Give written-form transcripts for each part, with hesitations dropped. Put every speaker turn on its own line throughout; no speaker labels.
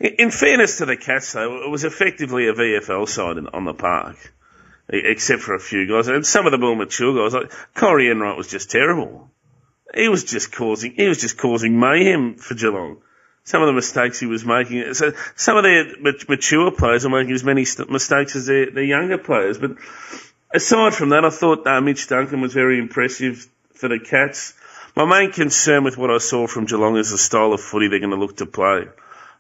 In fairness to the Cats, though, it was effectively a VFL side on the park, except for a few guys. And some of the more mature guys, like Corey Enright, was just terrible. He was just causing mayhem for Geelong. Some of the mistakes he was making. So some of their mature players are making as many mistakes as their younger players. But aside from that, I thought Mitch Duncan was very impressive for the Cats. My main concern with what I saw from Geelong is the style of footy they're going to look to play.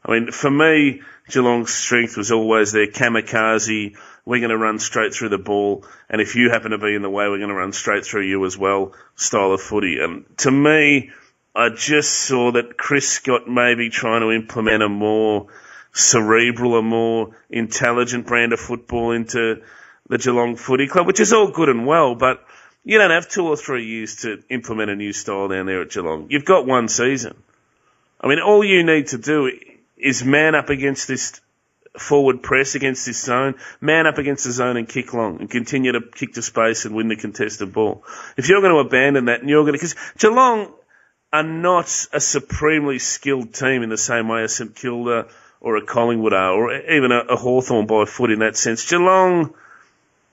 I mean, for me, Geelong's strength was always their kamikaze. We're going to run straight through the ball, and if you happen to be in the way, we're going to run straight through you as well, style of footy. And to me, I just saw that Chris Scott maybe trying to implement a more cerebral, a more intelligent brand of football into the Geelong Footy Club, which is all good and well, but you don't have 2 or 3 years to implement a new style down there at Geelong. You've got one season. I mean, all you need to do is man up against this forward press, against this zone, man up against the zone and kick long and continue to kick to space and win the contested ball. If you're going to abandon that and you're going to... Because Geelong are not a supremely skilled team in the same way as St Kilda or a Collingwood are, or even a Hawthorn by foot in that sense. Geelong,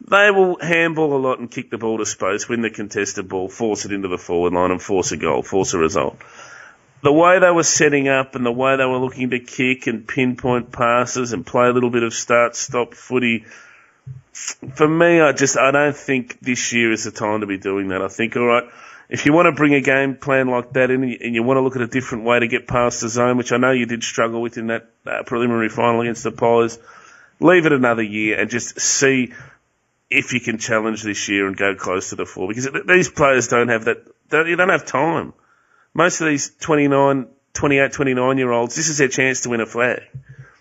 they will handball a lot and kick the ball to space, win the contested ball, force it into the forward line and force a goal, force a result. The way they were setting up and the way they were looking to kick and pinpoint passes and play a little bit of start-stop footy, for me, I don't think this year is the time to be doing that. I think, all right, if you want to bring a game plan like that in and you want to look at a different way to get past the zone, which I know you did struggle with in that preliminary final against the Pies, leave it another year and just see if you can challenge this year and go close to the 4. Because these players don't have that, you don't have time. Most of these 28, 29-year-olds, this is their chance to win a flag.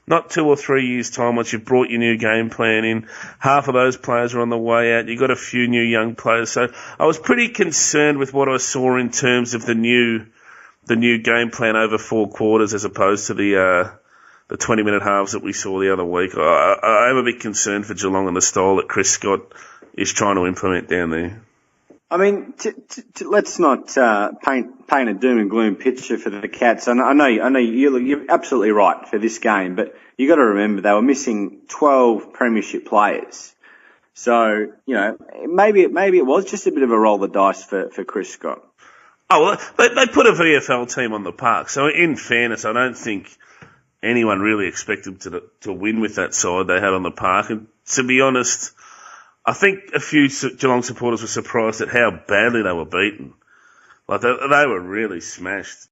Not 2 or 3 years' time once you've brought your new game plan in. Half of those players are on the way out. You've got a few new young players. So I was pretty concerned with what I saw in terms of the new game plan over 4 quarters as opposed to the 20-minute halves that we saw the other week. I am a bit concerned for Geelong and the style that Chris Scott is trying to implement down there.
I mean, let's not paint a doom and gloom picture for the Cats. I know you're absolutely right for this game, but you got to remember they were missing 12 premiership players. So maybe it was just a bit of a roll the dice for Chris Scott.
Oh well, they put a VFL team on the park. So in fairness, I don't think anyone really expected to win with that side they had on the park. And to be honest, I think a few Geelong supporters were surprised at how badly they were beaten. Like, they were really smashed.